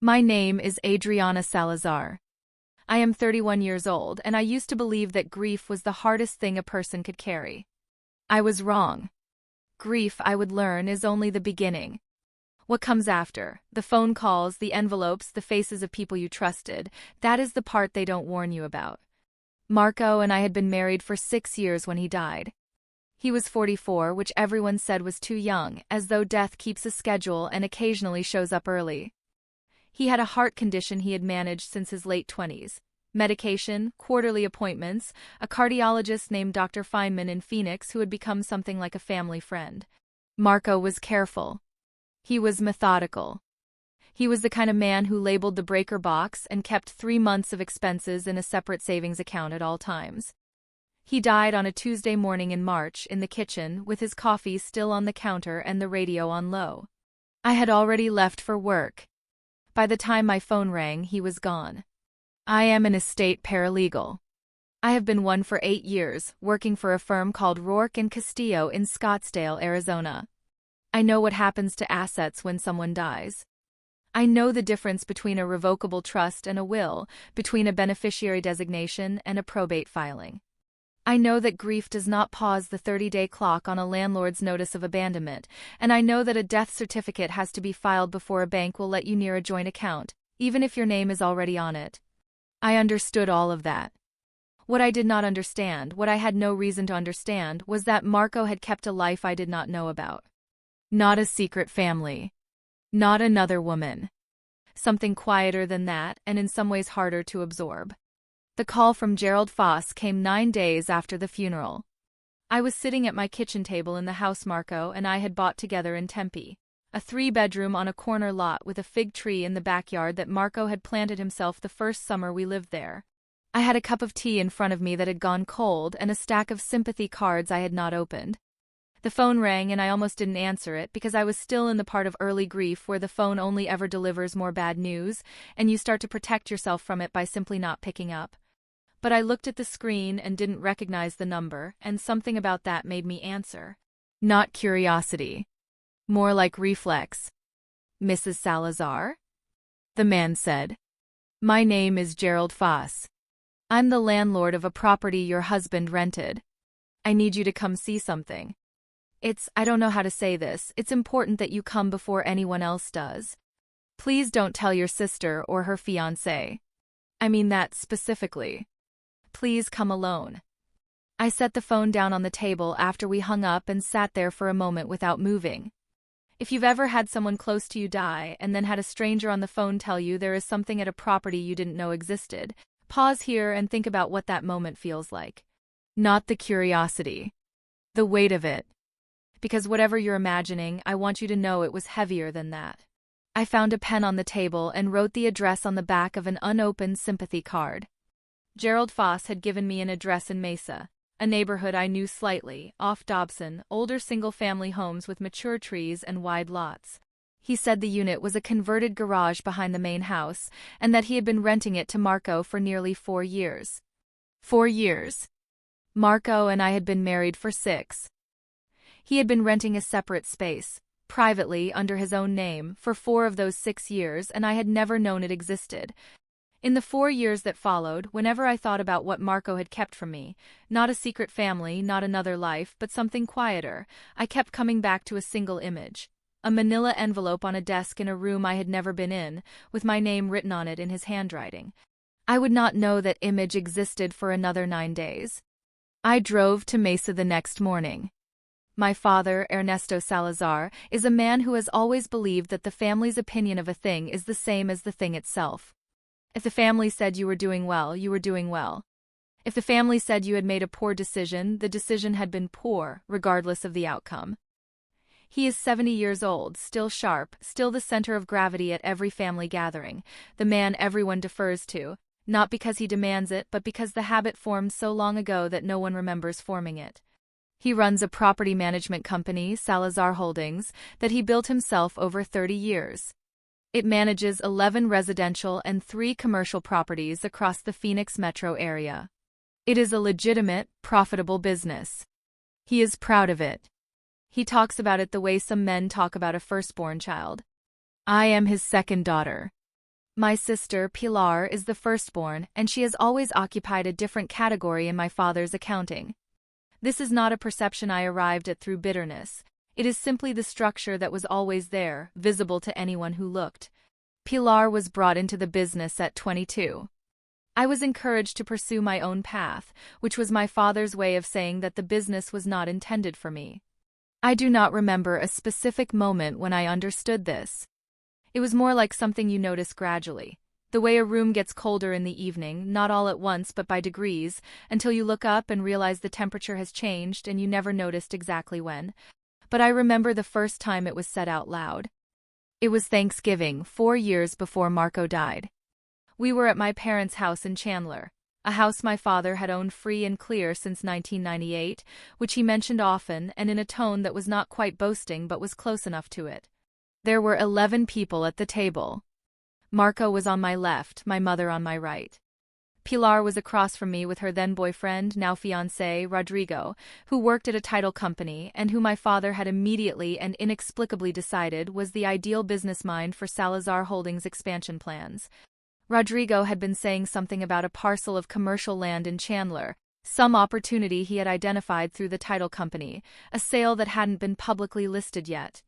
My name is Adriana Salazar. I am 31 years old, and I used to believe that grief was the hardest thing a person could carry. I was wrong. Grief, I would learn, is only the beginning. What comes after, the phone calls, the envelopes, the faces of people you trusted, that is the part they don't warn you about. Marco and I had been married for 6 years when he died. He was 44, which everyone said was too young, as though death keeps a schedule and occasionally shows up early. He had a heart condition he had managed since his late 20s. Medication, quarterly appointments, a cardiologist named Dr. Feynman in Phoenix who had become something like a family friend. Marco was careful. He was methodical. He was the kind of man who labeled the breaker box and kept 3 months of expenses in a separate savings account at all times. He died on a Tuesday morning in March, in the kitchen, with his coffee still on the counter and the radio on low. I had already left for work. By the time my phone rang, he was gone. I am an estate paralegal. I have been one for 8 years, working for a firm called Rourke and Castillo in Scottsdale, Arizona. I know what happens to assets when someone dies. I know the difference between a revocable trust and a will, between a beneficiary designation and a probate filing. I know that grief does not pause the 30-day clock on a landlord's notice of abandonment, and I know that a death certificate has to be filed before a bank will let you near a joint account, even if your name is already on it. I understood all of that. What I did not understand, what I had no reason to understand, was that Marco had kept a life I did not know about. Not a secret family. Not another woman. Something quieter than that, and in some ways harder to absorb. The call from Gerald Foss came 9 days after the funeral. I was sitting at my kitchen table in the house Marco and I had bought together in Tempe, a 3-bedroom on a corner lot with a fig tree in the backyard that Marco had planted himself the first summer we lived there. I had a cup of tea in front of me that had gone cold and a stack of sympathy cards I had not opened. The phone rang and I almost didn't answer it because I was still in the part of early grief where the phone only ever delivers more bad news, and you start to protect yourself from it by simply not picking up. But I looked at the screen and didn't recognize the number, and something about that made me answer. Not curiosity. More like reflex. Mrs. Salazar? The man said. My name is Gerald Foss. I'm the landlord of a property your husband rented. I need you to come see something. I don't know how to say this, it's important that you come before anyone else does. Please don't tell your sister or her fiancé. I mean that specifically. Please come alone. I set the phone down on the table after we hung up and sat there for a moment without moving. If you've ever had someone close to you die and then had a stranger on the phone tell you there is something at a property you didn't know existed, pause here and think about what that moment feels like. Not the curiosity. The weight of it. Because whatever you're imagining, I want you to know it was heavier than that. I found a pen on the table and wrote the address on the back of an unopened sympathy card. Gerald Foss had given me an address in Mesa, a neighborhood I knew slightly, off Dobson, older single-family homes with mature trees and wide lots. He said the unit was a converted garage behind the main house, and that he had been renting it to Marco for nearly 4 years. 4 years. Marco and I had been married for 6. He had been renting a separate space, privately, under his own name, for 4 of those 6 years, and I had never known it existed. In the 4 years that followed, whenever I thought about what Marco had kept from me, not a secret family, not another life, but something quieter, I kept coming back to a single image. A manila envelope on a desk in a room I had never been in, with my name written on it in his handwriting. I would not know that image existed for another 9 days. I drove to Mesa the next morning. My father, Ernesto Salazar, is a man who has always believed that the family's opinion of a thing is the same as the thing itself. If the family said you were doing well, you were doing well. If the family said you had made a poor decision, the decision had been poor, regardless of the outcome. He is 70 years old, still sharp, still the center of gravity at every family gathering, the man everyone defers to, not because he demands it, but because the habit formed so long ago that no one remembers forming it. He runs a property management company, Salazar Holdings, that he built himself over 30 years. It manages 11 residential and 3 commercial properties across the Phoenix metro area. It is a legitimate, profitable business. He is proud of it. He talks about it the way some men talk about a firstborn child. I am his second daughter. My sister, Pilar, is the firstborn, and she has always occupied a different category in my father's accounting. This is not a perception I arrived at through bitterness. It is simply the structure that was always there, visible to anyone who looked. Pilar was brought into the business at 22. I was encouraged to pursue my own path, which was my father's way of saying that the business was not intended for me. I do not remember a specific moment when I understood this. It was more like something you notice gradually. The way a room gets colder in the evening, not all at once but by degrees, until you look up and realize the temperature has changed and you never noticed exactly when. But I remember the first time it was said out loud. It was Thanksgiving, 4 years before Marco died. We were at my parents' house in Chandler, a house my father had owned free and clear since 1998, which he mentioned often and in a tone that was not quite boasting but was close enough to it. There were 11 people at the table. Marco was on my left, my mother on my right. Pilar was across from me with her then-boyfriend, now fiancé, Rodrigo, who worked at a title company and who my father had immediately and inexplicably decided was the ideal business mind for Salazar Holdings' expansion plans. Rodrigo had been saying something about a parcel of commercial land in Chandler, some opportunity he had identified through the title company, a sale that hadn't been publicly listed yet.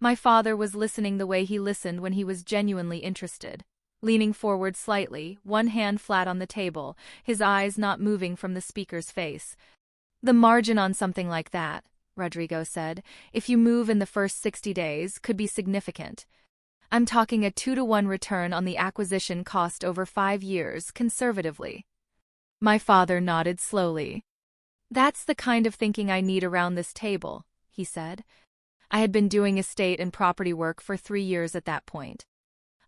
My father was listening the way he listened when he was genuinely interested, leaning forward slightly, one hand flat on the table, his eyes not moving from the speaker's face. The margin on something like that, Rodrigo said, if you move in the first 60 days, could be significant. I'm talking a 2-to-1 return on the acquisition cost over 5 years, conservatively. My father nodded slowly. That's the kind of thinking I need around this table, he said. I had been doing estate and property work for 3 years at that point.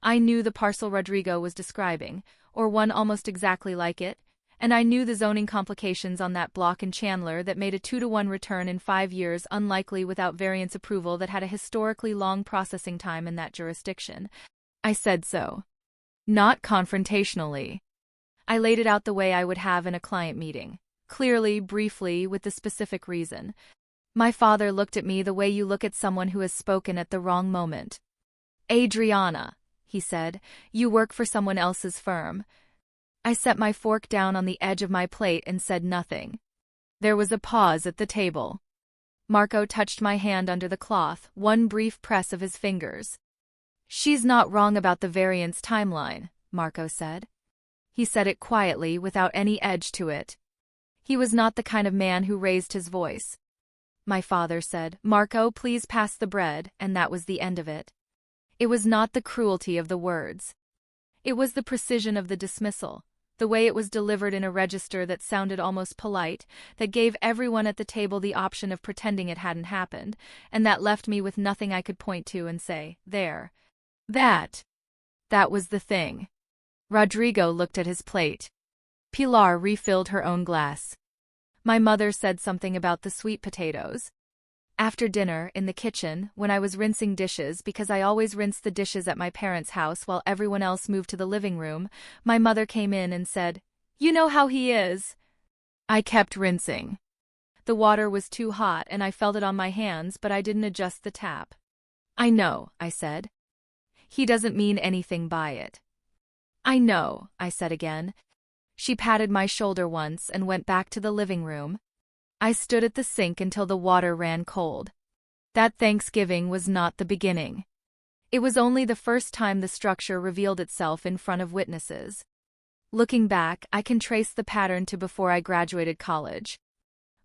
I knew the parcel Rodrigo was describing, or one almost exactly like it, and I knew the zoning complications on that block in Chandler that made a 2-to-1 return in 5 years unlikely without variance approval that had a historically long processing time in that jurisdiction. I said so. Not confrontationally. I laid it out the way I would have in a client meeting, clearly, briefly, with the specific reason. My father looked at me the way you look at someone who has spoken at the wrong moment. Adriana, he said, you work for someone else's firm. I set my fork down on the edge of my plate and said nothing. There was a pause at the table. Marco touched my hand under the cloth, one brief press of his fingers. She's not wrong about the variance timeline, Marco said. He said it quietly, without any edge to it. He was not the kind of man who raised his voice. My father said, Marco, please pass the bread, and that was the end of it. It was not the cruelty of the words. It was the precision of the dismissal, the way it was delivered in a register that sounded almost polite, that gave everyone at the table the option of pretending it hadn't happened, and that left me with nothing I could point to and say, there. That was the thing. Rodrigo looked at his plate. Pilar refilled her own glass. My mother said something about the sweet potatoes. After dinner, in the kitchen, when I was rinsing dishes because I always rinsed the dishes at my parents' house while everyone else moved to the living room, my mother came in and said, You know how he is. I kept rinsing. The water was too hot and I felt it on my hands, but I didn't adjust the tap. I know, I said. He doesn't mean anything by it. I know, I said again. She patted my shoulder once and went back to the living room. I stood at the sink until the water ran cold. That Thanksgiving was not the beginning. It was only the first time the structure revealed itself in front of witnesses. Looking back, I can trace the pattern to before I graduated college.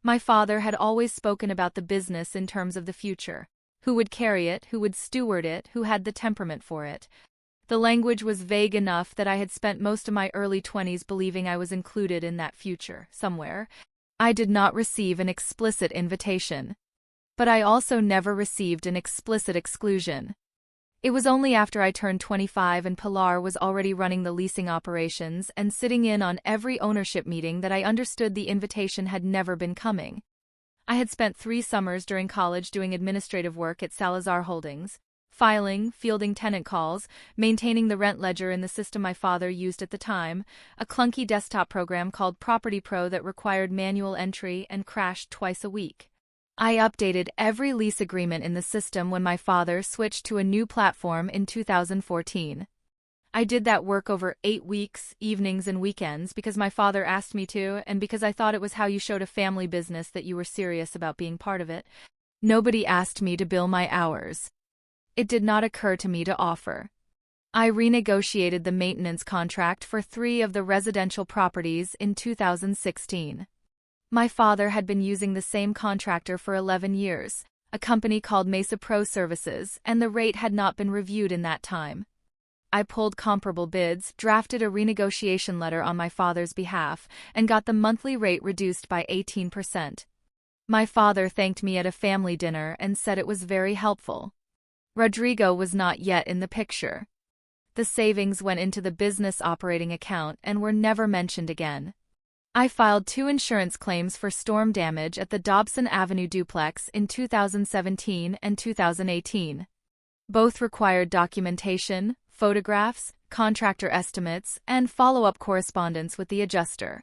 My father had always spoken about the business in terms of the future. Who would carry it, who would steward it, who had the temperament for it. The language was vague enough that I had spent most of my early 20s believing I was included in that future, somewhere. I did not receive an explicit invitation. But I also never received an explicit exclusion. It was only after I turned 25 and Pilar was already running the leasing operations and sitting in on every ownership meeting that I understood the invitation had never been coming. I had spent 3 summers during college doing administrative work at Salazar Holdings, filing, fielding tenant calls, maintaining the rent ledger in the system my father used at the time, a clunky desktop program called Property Pro that required manual entry and crashed twice a week. I updated every lease agreement in the system when my father switched to a new platform in 2014. I did that work over 8 weeks, evenings and weekends, because my father asked me to, and because I thought it was how you showed a family business that you were serious about being part of it. Nobody asked me to bill my hours. It did not occur to me to offer. I renegotiated the maintenance contract for 3 of the residential properties in 2016. My father had been using the same contractor for 11 years, a company called Mesa Pro Services, and the rate had not been reviewed in that time. I pulled comparable bids, drafted a renegotiation letter on my father's behalf, and got the monthly rate reduced by 18%. My father thanked me at a family dinner and said it was very helpful. Rodrigo was not yet in the picture. The savings went into the business operating account and were never mentioned again. I filed 2 insurance claims for storm damage at the Dobson Avenue duplex in 2017 and 2018. Both required documentation, photographs, contractor estimates, and follow-up correspondence with the adjuster.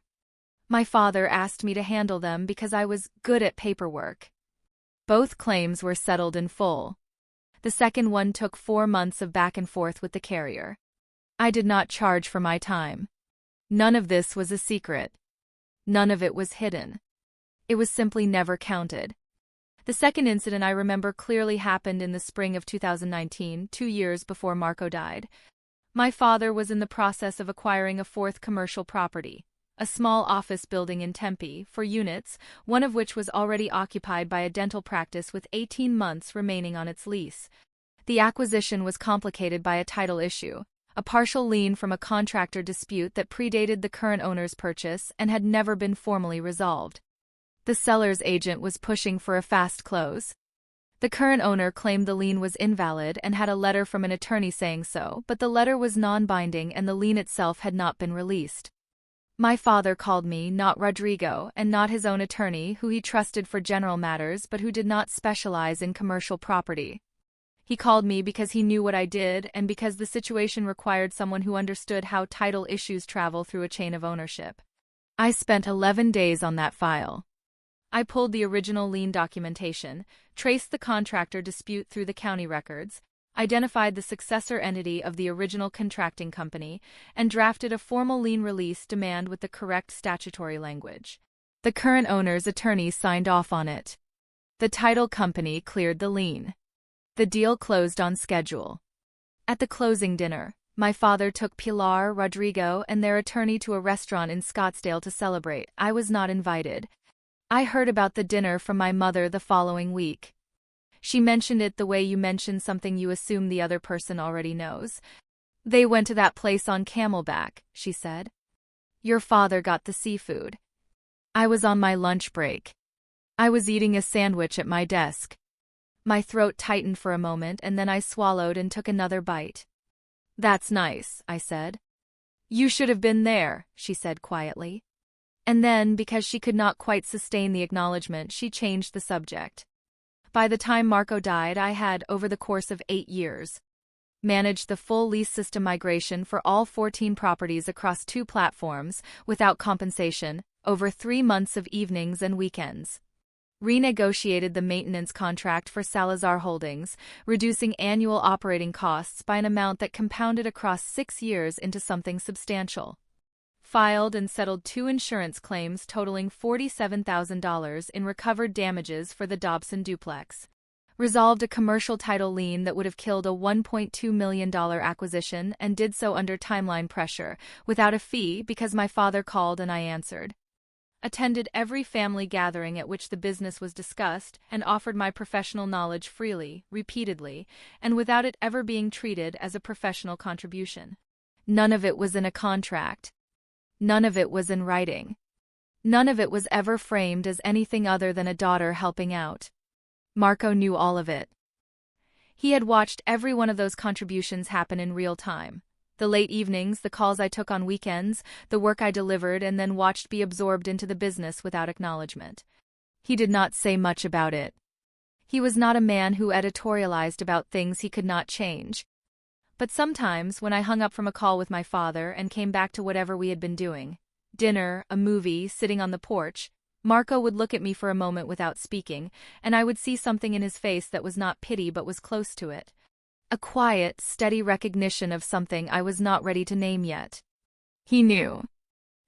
My father asked me to handle them because I was good at paperwork. Both claims were settled in full. The second one took 4 months of back and forth with the carrier. I did not charge for my time. None of this was a secret. None of it was hidden. It was simply never counted. The second incident I remember clearly happened in the spring of 2019, 2 years before Marco died. My father was in the process of acquiring a 4th commercial property, a small office building in Tempe, for units, one of which was already occupied by a dental practice with 18 months remaining on its lease. The acquisition was complicated by a title issue, a partial lien from a contractor dispute that predated the current owner's purchase and had never been formally resolved. The seller's agent was pushing for a fast close. The current owner claimed the lien was invalid and had a letter from an attorney saying so, but the letter was non-binding and the lien itself had not been released. My father called me, not Rodrigo, and not his own attorney, who he trusted for general matters but who did not specialize in commercial property. He called me because he knew what I did and because the situation required someone who understood how title issues travel through a chain of ownership. I spent 11 days on that file. I pulled the original lien documentation, traced the contractor dispute through the county records, identified the successor entity of the original contracting company, and drafted a formal lien release demand with the correct statutory language. The current owner's attorney signed off on it. The title company cleared the lien. The deal closed on schedule. At the closing dinner, my father took Pilar, Rodrigo, and their attorney to a restaurant in Scottsdale to celebrate. I was not invited. I heard about the dinner from my mother the following week. She mentioned it the way you mention something you assume the other person already knows. They went to that place on Camelback, she said. Your father got the seafood. I was on my lunch break. I was eating a sandwich at my desk. My throat tightened for a moment and then I swallowed and took another bite. That's nice, I said. You should have been there, she said quietly. And then, because she could not quite sustain the acknowledgement, she changed the subject. By the time Marco died, I had, over the course of 8 years, managed the full lease system migration for all 14 properties across 2 platforms, without compensation, over 3 months of evenings and weekends. Renegotiated the maintenance contract for Salazar Holdings, reducing annual operating costs by an amount that compounded across 6 years into something substantial. Filed and settled 2 insurance claims totaling $47,000 in recovered damages for the Dobson duplex. Resolved a commercial title lien that would have killed a $1.2 million acquisition and did so under timeline pressure, without a fee because my father called and I answered. Attended every family gathering at which the business was discussed and offered my professional knowledge freely, repeatedly, and without it ever being treated as a professional contribution. None of it was in a contract. None of it was in writing. None of it was ever framed as anything other than a daughter helping out. Marco knew all of it. He had watched every one of those contributions happen in real time. The late evenings, the calls I took on weekends, the work I delivered and then watched be absorbed into the business without acknowledgement. He did not say much about it. He was not a man who editorialized about things he could not change. But sometimes, when I hung up from a call with my father and came back to whatever we had been doing, dinner, a movie, sitting on the porch, Marco would look at me for a moment without speaking, and I would see something in his face that was not pity but was close to it. A quiet, steady recognition of something I was not ready to name yet. He knew.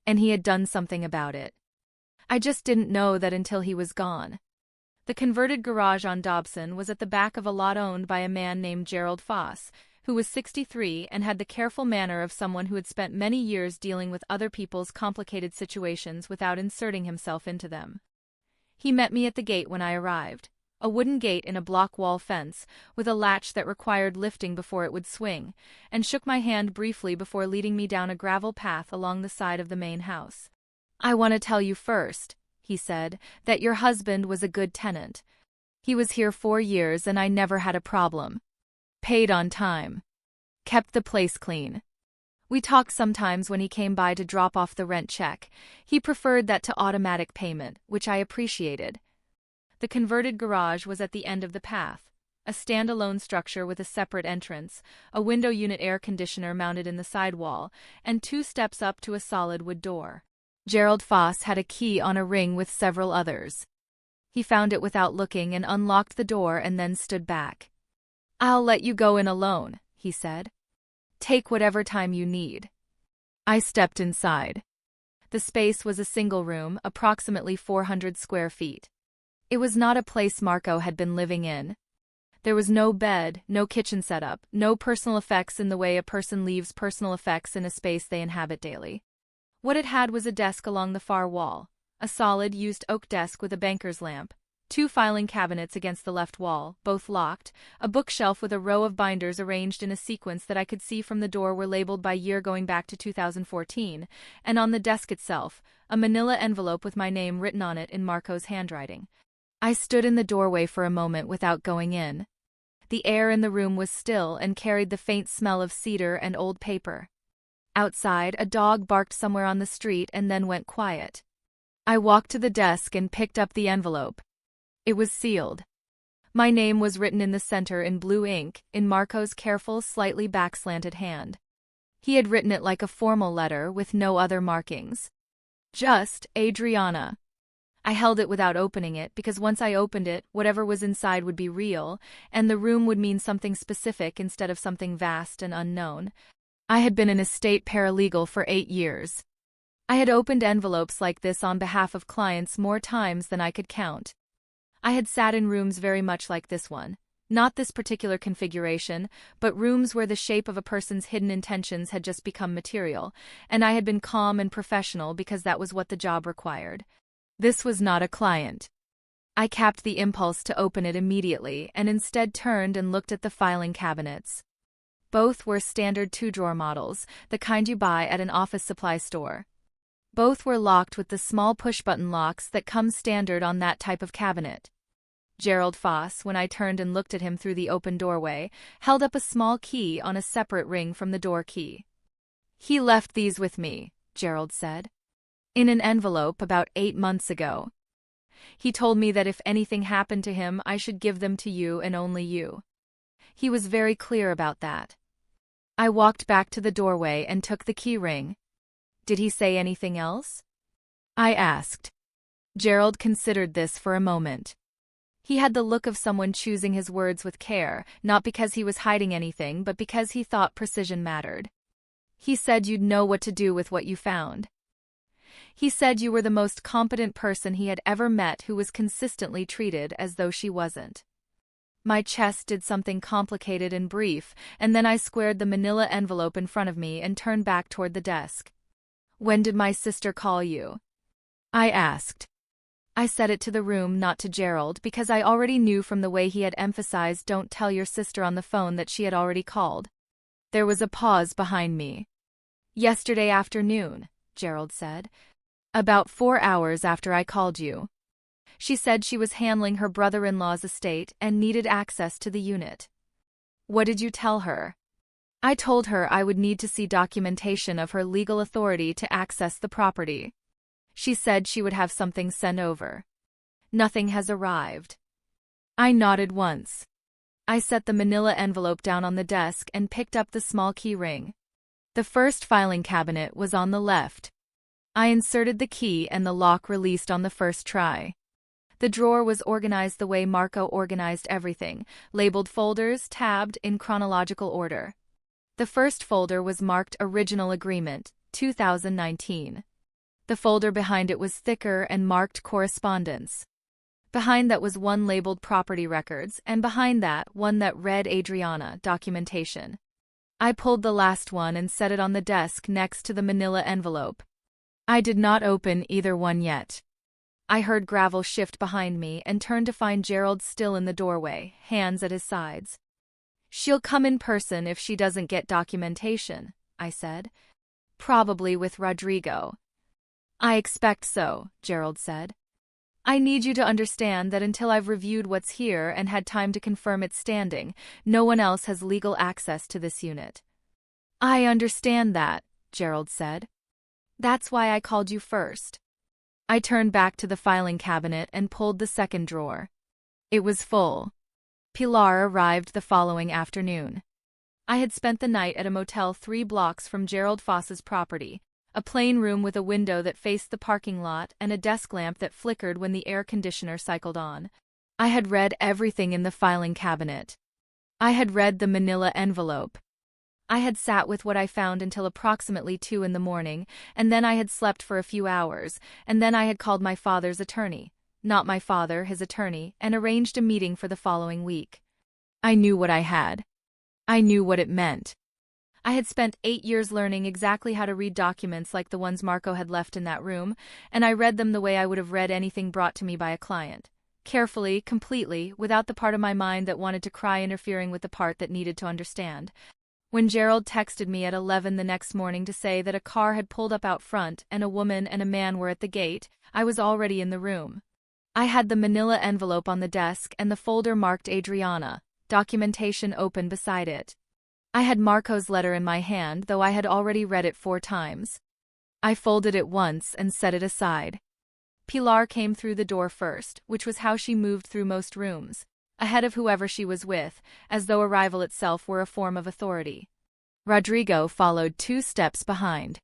And he had done something about it. I just didn't know that until he was gone. The converted garage on Dobson was at the back of a lot owned by a man named Gerald Foss, who was 63 and had the careful manner of someone who had spent many years dealing with other people's complicated situations without inserting himself into them. He met me at the gate when I arrived, a wooden gate in a block wall fence, with a latch that required lifting before it would swing, and shook my hand briefly before leading me down a gravel path along the side of the main house. "I want to tell you first," he said, "that your husband was a good tenant. He was here 4 years and I never had a problem. Paid on time. Kept the place clean. We talked sometimes when he came by to drop off the rent check. He preferred that to automatic payment, which I appreciated." The converted garage was at the end of the path, a standalone structure with a separate entrance, a window unit air conditioner mounted in the sidewall, and 2 steps up to a solid wood door. Gerald Foss had a key on a ring with several others. He found it without looking and unlocked the door and then stood back. "I'll let you go in alone," he said. "Take whatever time you need." I stepped inside. The space was a single room, approximately 400 square feet. It was not a place Marco had been living in. There was no bed, no kitchen setup, no personal effects in the way a person leaves personal effects in a space they inhabit daily. What it had was a desk along the far wall, a solid, used oak desk with a banker's lamp, 2 filing cabinets against the left wall, both locked, a bookshelf with a row of binders arranged in a sequence that I could see from the door were labeled by year going back to 2014, and on the desk itself, a manila envelope with my name written on it in Marco's handwriting. I stood in the doorway for a moment without going in. The air in the room was still and carried the faint smell of cedar and old paper. Outside, a dog barked somewhere on the street and then went quiet. I walked to the desk and picked up the envelope. It was sealed. My name was written in the center in blue ink, in Marco's careful, slightly back-slanted hand. He had written it like a formal letter with no other markings. Just Adriana. I held it without opening it because once I opened it, whatever was inside would be real, and the room would mean something specific instead of something vast and unknown. I had been an estate paralegal for 8 years. I had opened envelopes like this on behalf of clients more times than I could count. I had sat in rooms very much like this one, not this particular configuration, but rooms where the shape of a person's hidden intentions had just become material, and I had been calm and professional because that was what the job required. This was not a client. I capped the impulse to open it immediately and instead turned and looked at the filing cabinets. Both were standard 2-drawer models, the kind you buy at an office supply store. Both were locked with the small push-button locks that come standard on that type of cabinet. Gerald Foss, when I turned and looked at him through the open doorway, held up a small key on a separate ring from the door key. "He left these with me," Gerald said. "In an envelope about 8 months ago. He told me that if anything happened to him, I should give them to you and only you. He was very clear about that." I walked back to the doorway and took the key ring. "Did he say anything else?" I asked. Gerald considered this for a moment. He had the look of someone choosing his words with care, not because he was hiding anything but because he thought precision mattered. "He said you'd know what to do with what you found. He said you were the most competent person he had ever met who was consistently treated as though she wasn't." My chest did something complicated and brief, and then I squared the manila envelope in front of me and turned back toward the desk. "When did my sister call you?" I asked. I said it to the room, not to Gerald, because I already knew from the way he had emphasized "don't tell your sister on the phone" that she had already called. There was a pause behind me. "Yesterday afternoon," Gerald said. "About 4 hours after I called you. She said she was handling her brother-in-law's estate and needed access to the unit." "What did you tell her?" "I told her I would need to see documentation of her legal authority to access the property. She said she would have something sent over. Nothing has arrived." I nodded once. I set the manila envelope down on the desk and picked up the small key ring. The first filing cabinet was on the left. I inserted the key and the lock released on the first try. The drawer was organized the way Marco organized everything, labeled folders, tabbed in chronological order. The first folder was marked Original Agreement, 2019. The folder behind it was thicker and marked Correspondence. Behind that was one labeled Property Records, and behind that, one that read Adriana, Documentation. I pulled the last one and set it on the desk next to the manila envelope. I did not open either one yet. I heard gravel shift behind me and turned to find Gerald still in the doorway, hands at his sides. "She'll come in person if she doesn't get documentation," I said. "Probably with Rodrigo." "I expect so," Gerald said. "I need you to understand that until I've reviewed what's here and had time to confirm its standing, no one else has legal access to this unit." "I understand that," Gerald said. "That's why I called you first." I turned back to the filing cabinet and pulled the second drawer. It was full. Pilar arrived the following afternoon. I had spent the night at a motel 3 blocks from Gerald Foss's property, a plain room with a window that faced the parking lot and a desk lamp that flickered when the air conditioner cycled on. I had read everything in the filing cabinet. I had read the manila envelope. I had sat with what I found until approximately 2 in the morning, and then I had slept for a few hours, and then I had called my father's attorney, not my father, his attorney, and arranged a meeting for the following week. I knew what I had. I knew what it meant. I had spent 8 years learning exactly how to read documents like the ones Marco had left in that room, and I read them the way I would have read anything brought to me by a client. Carefully, completely, without the part of my mind that wanted to cry interfering with the part that needed to understand. When Gerald texted me at 11 the next morning to say that a car had pulled up out front and a woman and a man were at the gate, I was already in the room. I had the manila envelope on the desk and the folder marked Adriana, Documentation open beside it. I had Marco's letter in my hand, though I had already read it 4 times. I folded it once and set it aside. Pilar came through the door first, which was how she moved through most rooms, ahead of whoever she was with, as though arrival itself were a form of authority. Rodrigo followed 2 steps behind.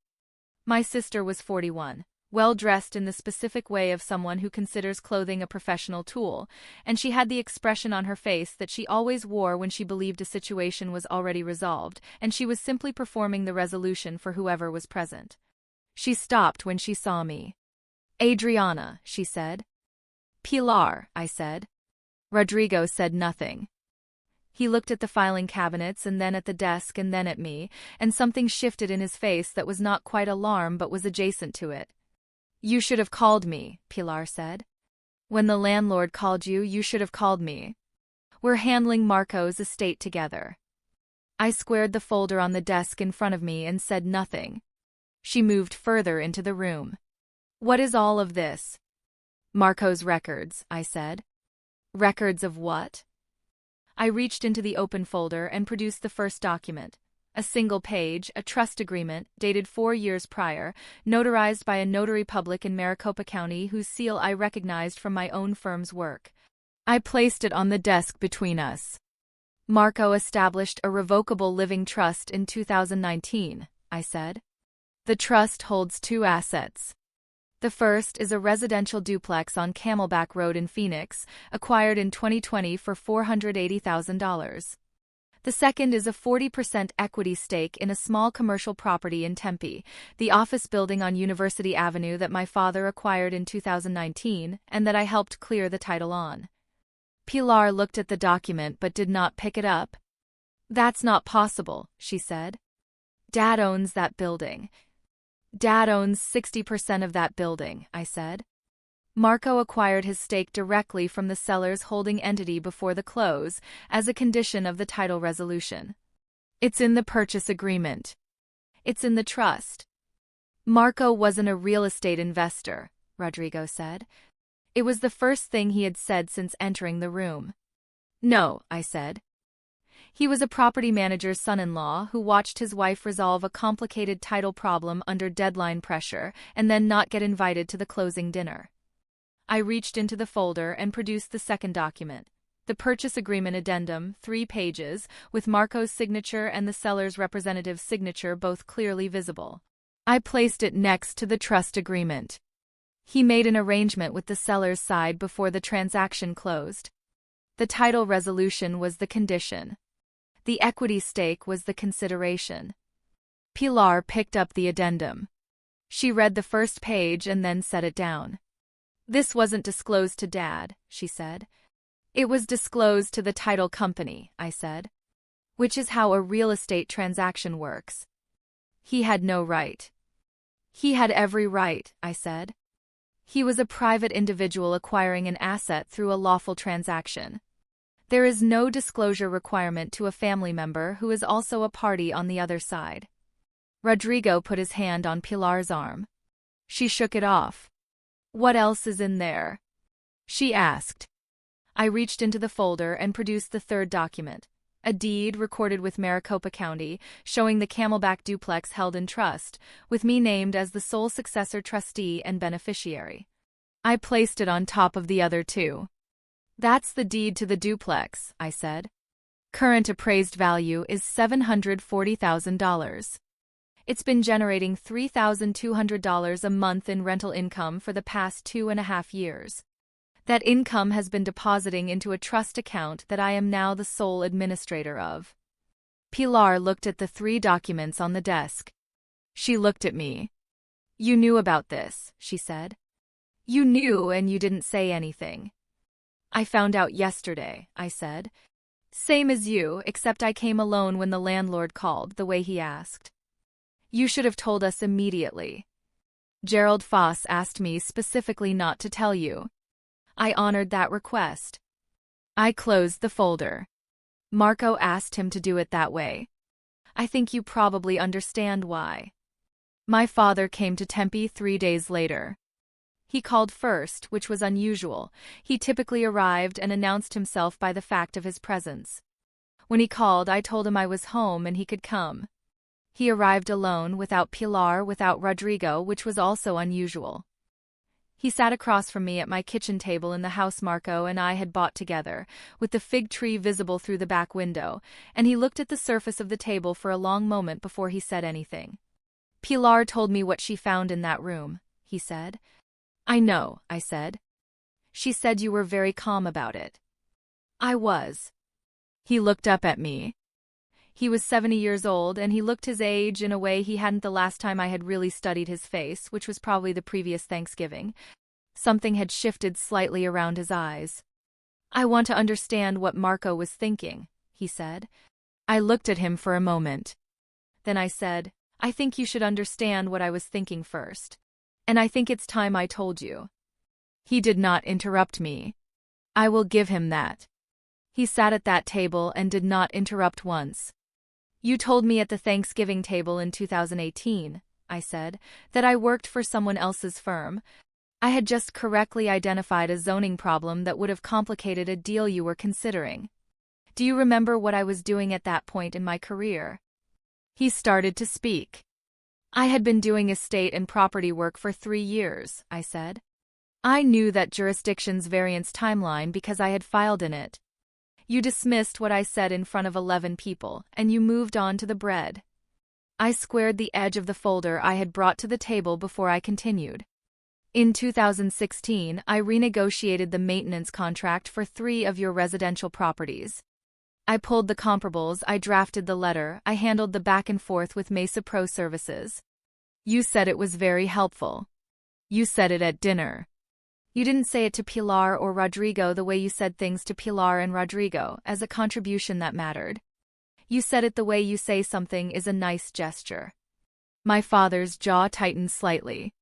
My sister was 41, well-dressed in the specific way of someone who considers clothing a professional tool, and she had the expression on her face that she always wore when she believed a situation was already resolved, and she was simply performing the resolution for whoever was present. She stopped when she saw me. "Adriana," she said. "Pilar," I said. Rodrigo said nothing. He looked at the filing cabinets and then at the desk and then at me, and something shifted in his face that was not quite alarm but was adjacent to it. "You should have called me," Pilar said. "When the landlord called you, you should have called me. We're handling Marco's estate together." I squared the folder on the desk in front of me and said nothing. She moved further into the room. "What is all of this?" "Marco's records," I said. "Records of what?" I reached into the open folder and produced the first document. A single page, a trust agreement, dated 4 years prior, notarized by a notary public in Maricopa County whose seal I recognized from my own firm's work. I placed it on the desk between us. "Marco established a revocable living trust in 2019, I said. "The trust holds 2 assets. The first is a residential duplex on Camelback Road in Phoenix, acquired in 2020 for $480,000. The second is a 40% equity stake in a small commercial property in Tempe, the office building on University Avenue that my father acquired in 2019 and that I helped clear the title on." Pilar looked at the document but did not pick it up. "That's not possible," she said. "Dad owns that building." "Dad owns 60% of that building," I said. "Marco acquired his stake directly from the seller's holding entity before the close, as a condition of the title resolution. It's in the purchase agreement. It's in the trust." "Marco wasn't a real estate investor," Rodrigo said. It was the first thing he had said since entering the room. "No," I said. "He was a property manager's son-in-law who watched his wife resolve a complicated title problem under deadline pressure and then not get invited to the closing dinner." I reached into the folder and produced the second document, the purchase agreement addendum, 3 pages, with Marco's signature and the seller's representative's signature both clearly visible. I placed it next to the trust agreement. He made an arrangement with the seller's side before the transaction closed. The title resolution was the condition. The equity stake was the consideration. Pilar picked up the addendum. She read the first page and then set it down. "This wasn't disclosed to Dad," she said. "It was disclosed to the title company," I said. "Which is how a real estate transaction works." "He had no right." "He had every right," I said. "He was a private individual acquiring an asset through a lawful transaction. There is no disclosure requirement to a family member who is also a party on the other side." Rodrigo put his hand on Pilar's arm. She shook it off. "What else is in there?" she asked. I reached into the folder and produced the third document, a deed recorded with Maricopa County, showing the Camelback duplex held in trust, with me named as the sole successor trustee and beneficiary. I placed it on top of the other two. "That's the deed to the duplex," I said. "Current appraised value is $740,000. It's been generating $3,200 a month in rental income for the past 2.5 years. That income has been depositing into a trust account that I am now the sole administrator of." Pilar looked at the 3 documents on the desk. She looked at me. "You knew about this," she said. "You knew and you didn't say anything." "I found out yesterday," I said. "Same as you, except I came alone when the landlord called, the way he asked." "You should have told us immediately." "Gerald Foss asked me specifically not to tell you." I honored that request. I closed the folder. "Marco asked him to do it that way. I think you probably understand why." My father came to Tempe 3 days later. He called first, which was unusual. He typically arrived and announced himself by the fact of his presence. When he called, I told him I was home and he could come. He arrived alone, without Pilar, without Rodrigo, which was also unusual. He sat across from me at my kitchen table in the house Marco and I had bought together, with the fig tree visible through the back window, and he looked at the surface of the table for a long moment before he said anything. "Pilar told me what she found in that room," he said. "I know," I said. "She said you were very calm about it." "I was." He looked up at me. He was 70 years old, and he looked his age in a way he hadn't the last time I had really studied his face, which was probably the previous Thanksgiving. Something had shifted slightly around his eyes. "I want to understand what Marco was thinking," he said. I looked at him for a moment. Then I said, "I think you should understand what I was thinking first. And I think it's time I told you." He did not interrupt me. I will give him that. He sat at that table and did not interrupt once. "You told me at the Thanksgiving table in 2018, I said, "that I worked for someone else's firm. I had just correctly identified a zoning problem that would have complicated a deal you were considering. Do you remember what I was doing at that point in my career?" He started to speak. "I had been doing estate and property work for 3 years, I said. "I knew that jurisdiction's variance timeline because I had filed in it. You dismissed what I said in front of 11 people, and you moved on to the bread." I squared the edge of the folder I had brought to the table before I continued. "In 2016, I renegotiated the maintenance contract for 3 of your residential properties. I pulled the comparables, I drafted the letter, I handled the back and forth with Mesa Pro Services. You said it was very helpful. You said it at dinner. You didn't say it to Pilar or Rodrigo the way you said things to Pilar and Rodrigo, as a contribution that mattered. You said it the way you say something is a nice gesture." My father's jaw tightened slightly.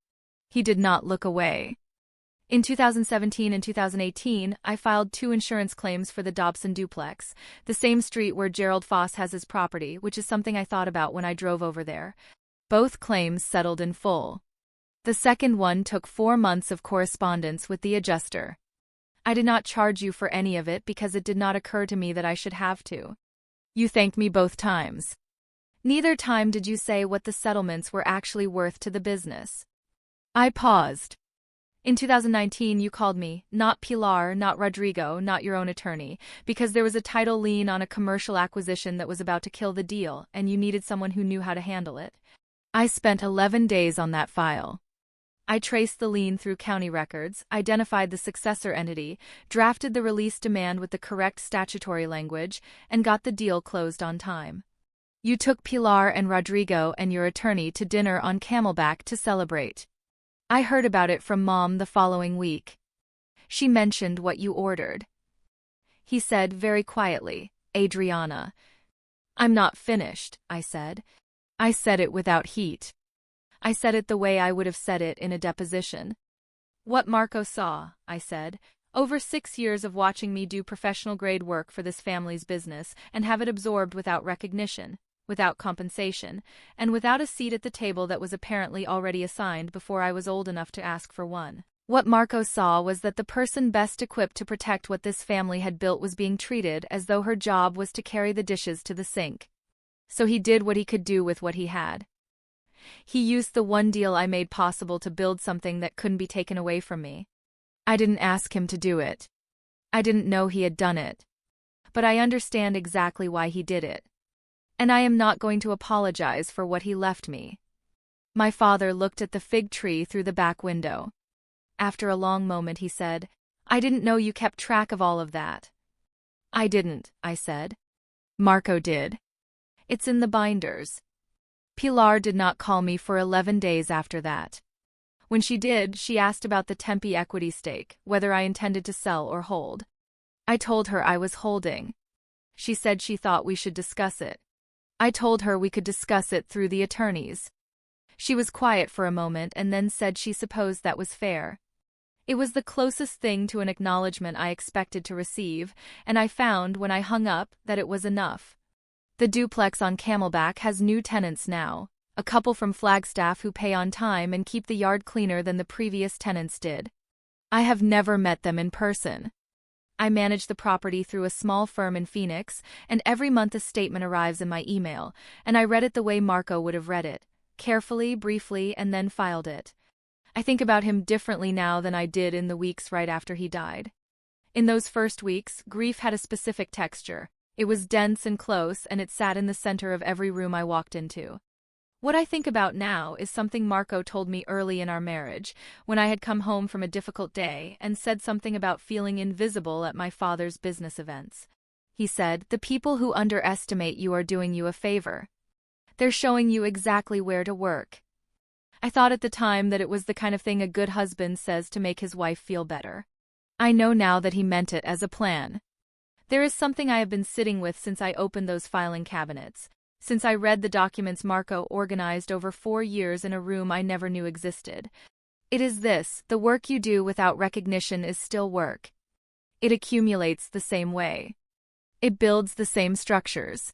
He did not look away. "In 2017 and 2018, I filed 2 insurance claims for the Dobson duplex, the same street where Gerald Foss has his property, which is something I thought about when I drove over there. Both claims settled in full. The second one took 4 months of correspondence with the adjuster. I did not charge you for any of it because it did not occur to me that I should have to. You thanked me both times. Neither time did you say what the settlements were actually worth to the business." I paused. "In 2019 you called me, not Pilar, not Rodrigo, not your own attorney, because there was a title lien on a commercial acquisition that was about to kill the deal, and you needed someone who knew how to handle it. I spent 11 days on that file. I traced the lien through county records, identified the successor entity, drafted the release demand with the correct statutory language, and got the deal closed on time. You took Pilar and Rodrigo and your attorney to dinner on Camelback to celebrate. I heard about it from Mom the following week. She mentioned what you ordered. He said very quietly, Adriana. I'm not finished, I said. I said it without heat. I said it the way I would have said it in a deposition. What Marco saw, I said, over 6 years of watching me do professional-grade work for this family's business and have it absorbed without recognition, without compensation, and without a seat at the table that was apparently already assigned before I was old enough to ask for one. What Marco saw was that the person best equipped to protect what this family had built was being treated as though her job was to carry the dishes to the sink. So he did what he could do with what he had. He used the one deal I made possible to build something that couldn't be taken away from me. I didn't ask him to do it. I didn't know he had done it. But I understand exactly why he did it. And I am not going to apologize for what he left me. My father looked at the fig tree through the back window. After a long moment he said, I didn't know you kept track of all of that. I didn't, I said. Marco did. It's in the binders. Pilar did not call me for 11 days after that. When she did, she asked about the Tempe equity stake, whether I intended to sell or hold. I told her I was holding. She said she thought we should discuss it. I told her we could discuss it through the attorneys. She was quiet for a moment and then said she supposed that was fair. It was the closest thing to an acknowledgement I expected to receive, and I found when I hung up that it was enough. The duplex on Camelback has new tenants now, a couple from Flagstaff who pay on time and keep the yard cleaner than the previous tenants did. I have never met them in person. I manage the property through a small firm in Phoenix, and every month a statement arrives in my email, and I read it the way Marco would have read it, carefully, briefly, and then filed it. I think about him differently now than I did in the weeks right after he died. In those first weeks, grief had a specific texture. It was dense and close, and it sat in the center of every room I walked into. What I think about now is something Marco told me early in our marriage, when I had come home from a difficult day and said something about feeling invisible at my father's business events. He said, the people who underestimate you are doing you a favor. They're showing you exactly where to work. I thought at the time that it was the kind of thing a good husband says to make his wife feel better. I know now that he meant it as a plan. There is something I have been sitting with since I opened those filing cabinets, since I read the documents Marco organized over 4 years in a room I never knew existed. It is this: the work you do without recognition is still work. It accumulates the same way. It builds the same structures.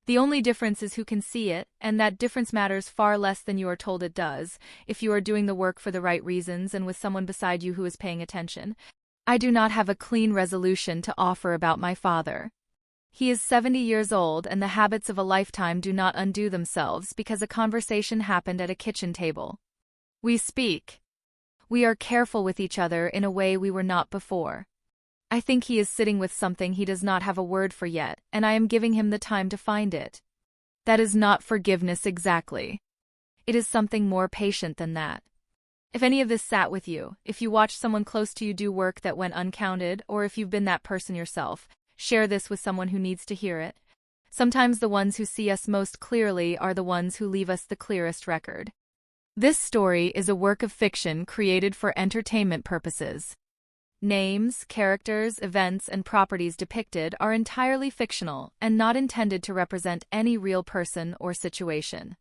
The only difference is who can see it, and that difference matters far less than you are told it does, if you are doing the work for the right reasons and with someone beside you who is paying attention. I do not have a clean resolution to offer about my father. He is 70 years old, and the habits of a lifetime do not undo themselves because a conversation happened at a kitchen table. We speak. We are careful with each other in a way we were not before. I think he is sitting with something he does not have a word for yet, and I am giving him the time to find it. That is not forgiveness exactly. It is something more patient than that. If any of this sat with you, if you watched someone close to you do work that went uncounted, or if you've been that person yourself, share this with someone who needs to hear it. Sometimes the ones who see us most clearly are the ones who leave us the clearest record. This story is a work of fiction created for entertainment purposes. Names, characters, events, and properties depicted are entirely fictional and not intended to represent any real person or situation.